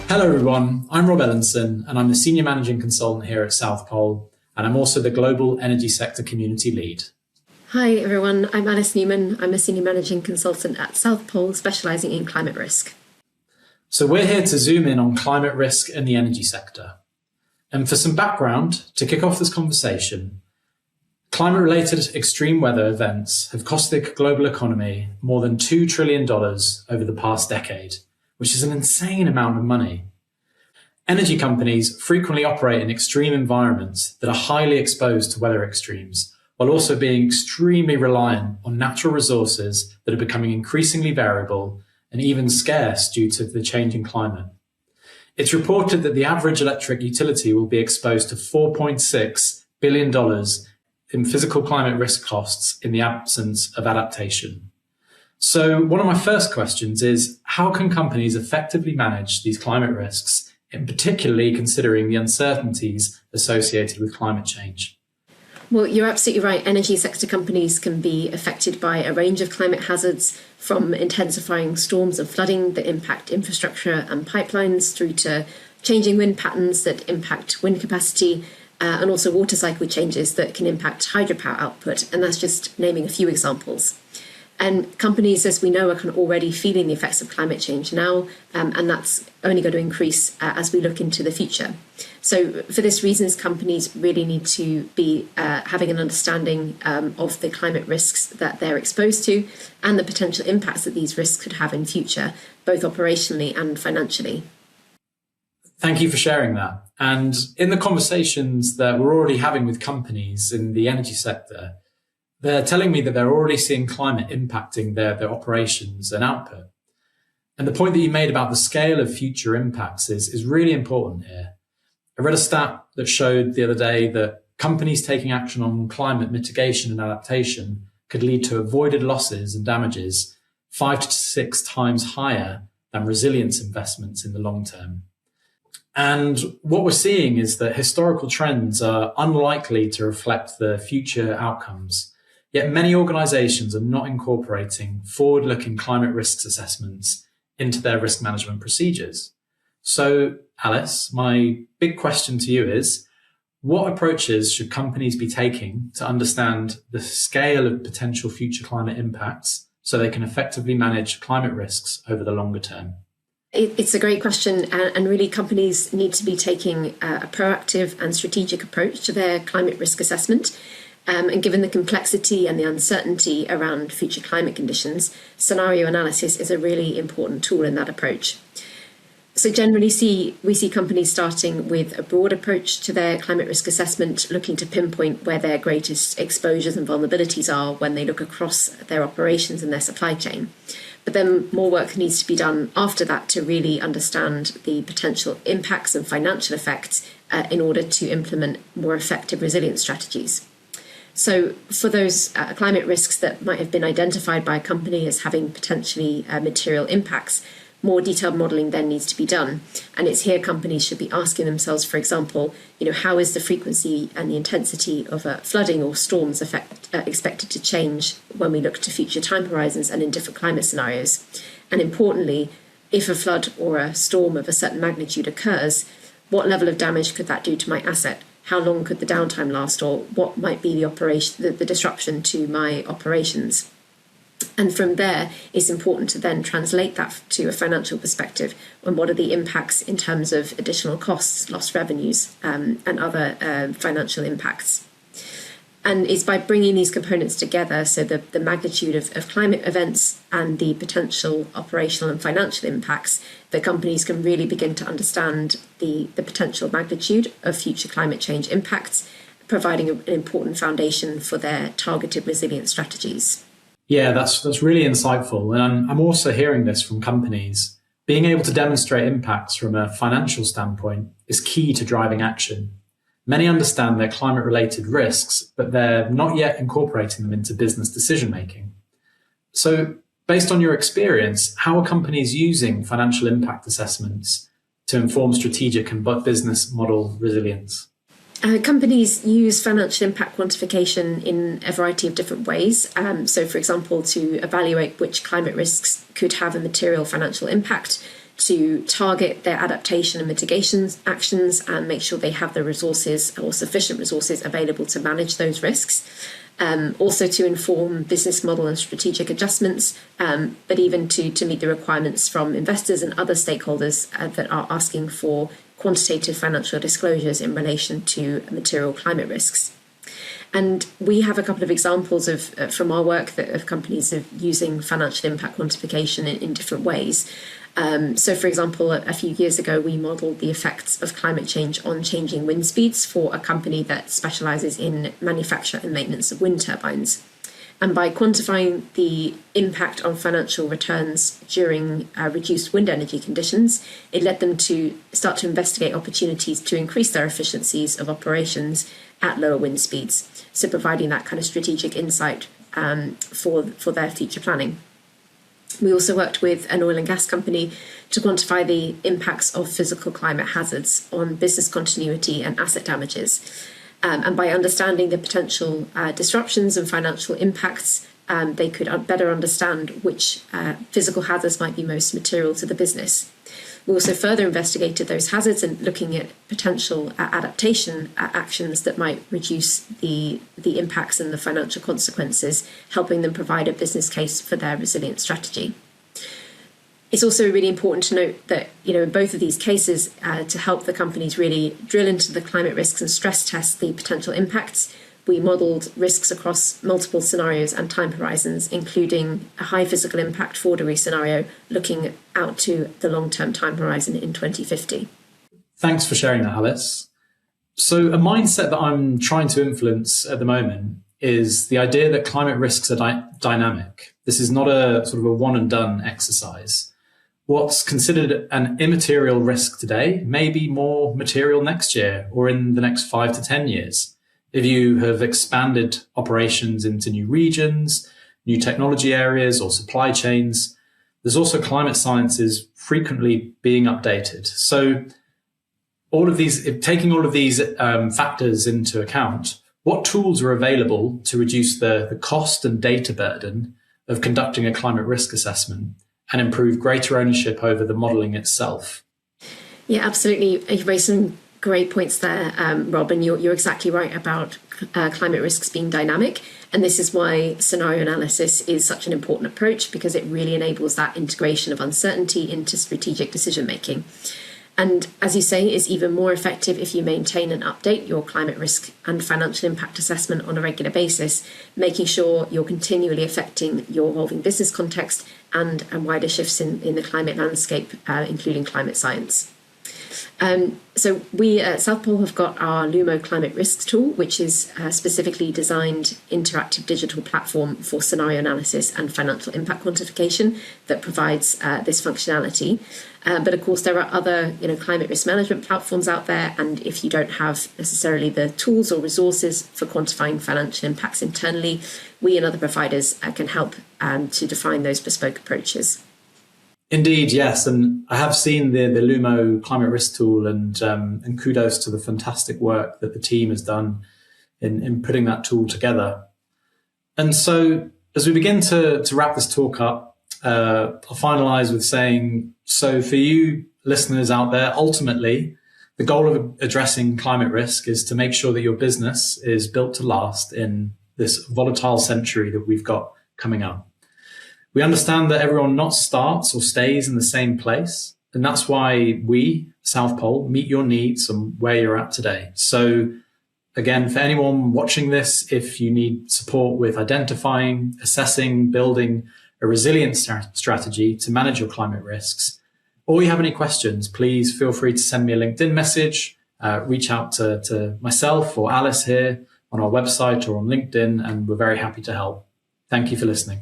Hello everyone, I'm Rob Ellinson and I'm the Senior Managing Consultant here at South Pole, and I'm also the Global Energy Sector Community Lead. Hi everyone, I'm Alice Newman. I'm a Senior Managing Consultant at South Pole, specialising in climate risk. So we're here to zoom in on climate risk in the energy sector. And for some background, to kick off this conversation, climate-related extreme weather events have cost the global economy more than $2 trillion over the past decade, which is an insane amount of money. Energy companies frequently operate in extreme environments that are highly exposed to weather extremes, while also being extremely reliant on natural resources that are becoming increasingly variable and even scarce due to the changing climate. It's reported that the average electric utility will be exposed to $4.6 billion in physical climate risk costs in the absence of adaptation. So one of my first questions is, how can companies effectively manage these climate risks, in particularly considering the uncertainties associated with climate change? Well, you're absolutely right. Energy sector companies can be affected by a range of climate hazards, from intensifying storms and flooding that impact infrastructure and pipelines, through to changing wind patterns that impact wind capacity, and also water cycle changes that can impact hydropower output. And that's just naming a few examples. And companies, as we know, are kind of already feeling the effects of climate change now, and that's only going to increase as we look into the future. So for this reason, companies really need to be having an understanding of the climate risks that they're exposed to and the potential impacts that these risks could have in future, both operationally and financially. Thank you for sharing that. And in the conversations that we're already having with companies in the energy sector, they're telling me that they're already seeing climate impacting their operations and output. And the point that you made about the scale of future impacts is really important here. I read a stat that showed the other day that companies taking action on climate mitigation and adaptation could lead to avoided losses and damages 5 to 6 times higher than resilience investments in the long term. And what we're seeing is that historical trends are unlikely to reflect the future outcomes. Yet many organizations are not incorporating forward-looking climate risks assessments into their risk management procedures. So, Alice, my big question to you is, what approaches should companies be taking to understand the scale of potential future climate impacts so they can effectively manage climate risks over the longer term? It's a great question, and really companies need to be taking a proactive and strategic approach to their climate risk assessment. And given the complexity and the uncertainty around future climate conditions, scenario analysis is a really important tool in that approach. So generally we see companies starting with a broad approach to their climate risk assessment, looking to pinpoint where their greatest exposures and vulnerabilities are when they look across their operations and their supply chain. But then more work needs to be done after that to really understand the potential impacts and financial effects in order to implement more effective resilience strategies. So for those climate risks that might have been identified by a company as having potentially material impacts, more detailed modelling then needs to be done. And it's here companies should be asking themselves, for example, how is the frequency and the intensity of flooding or storms expected to change when we look to future time horizons and in different climate scenarios? And importantly, if a flood or a storm of a certain magnitude occurs, what level of damage could that do to my asset? How long could the downtime last, or what might be the disruption to my operations? And from there, it's important to then translate that to a financial perspective on what are the impacts in terms of additional costs, lost revenues, and other financial impacts. And it's by bringing these components together, so the magnitude of climate events and the potential operational and financial impacts, that companies can really begin to understand the potential magnitude of future climate change impacts, providing an important foundation for their targeted resilience strategies. Yeah, that's really insightful. And I'm also hearing this from companies. Being able to demonstrate impacts from a financial standpoint is key to driving action. Many understand their climate-related risks, but they're not yet incorporating them into business decision-making. So, based on your experience, how are companies using financial impact assessments to inform strategic and business model resilience? Companies use financial impact quantification in a variety of different ways. So, for example, to evaluate which climate risks could have a material financial impact, to target their adaptation and mitigation actions and make sure they have the resources or sufficient resources available to manage those risks. Also to inform business model and strategic adjustments, but even to meet the requirements from investors and other stakeholders that are asking for quantitative financial disclosures in relation to material climate risks. And we have a couple of examples from our work of companies using financial impact quantification in different ways. So, for example, a few years ago, we modelled the effects of climate change on changing wind speeds for a company that specialises in manufacture and maintenance of wind turbines. And by quantifying the impact on financial returns during reduced wind energy conditions, it led them to start to investigate opportunities to increase their efficiencies of operations at lower wind speeds. So providing that kind of strategic insight for their future planning. We also worked with an oil and gas company to quantify the impacts of physical climate hazards on business continuity and asset damages. And by understanding the potential disruptions and financial impacts, they could better understand which physical hazards might be most material to the business. We also further investigated those hazards and looking at potential adaptation actions that might reduce the impacts and the financial consequences, helping them provide a business case for their resilient strategy. It's also really important to note that, in both of these cases, to help the companies really drill into the climate risks and stress test the potential impacts, we modelled risks across multiple scenarios and time horizons, including a high physical impact forward scenario looking out to the long-term time horizon in 2050. Thanks for sharing that, Alice. So a mindset that I'm trying to influence at the moment is the idea that climate risks are dynamic. This is not a sort of a one and done exercise. What's considered an immaterial risk today may be more material next year or in the next 5 to 10 years. If you have expanded operations into new regions, new technology areas or supply chains, there's also climate sciences frequently being updated. So taking all of these factors into account, what tools are available to reduce the cost and data burden of conducting a climate risk assessment and improve greater ownership over the modelling itself? Yeah, absolutely. You've raised some great points there, Rob, and you're exactly right about climate risks being dynamic. And this is why scenario analysis is such an important approach, because it really enables that integration of uncertainty into strategic decision making. And as you say, is even more effective if you maintain and update your climate risk and financial impact assessment on a regular basis, making sure you're continually affecting your evolving business context and wider shifts in the climate landscape, including climate science. So we at South Pole have got our Lumo Climate Risks tool, which is a specifically designed interactive digital platform for scenario analysis and financial impact quantification that provides this functionality. But of course, there are other climate risk management platforms out there, and if you don't have necessarily the tools or resources for quantifying financial impacts internally, we and other providers can help to define those bespoke approaches. Indeed, yes. And I have seen the Lumo Climate Risk tool, and kudos to the fantastic work that the team has done in putting that tool together. And so as we begin to wrap this talk up, I'll finalize with saying, so for you listeners out there, ultimately, the goal of addressing climate risk is to make sure that your business is built to last in this volatile century that we've got coming up. We understand that everyone not starts or stays in the same place. And that's why we, South Pole, meet your needs and where you're at today. So again, for anyone watching this, if you need support with identifying, assessing, building a resilient strategy to manage your climate risks, or you have any questions, please feel free to send me a LinkedIn message, reach out to myself or Alice here on our website or on LinkedIn, and we're very happy to help. Thank you for listening.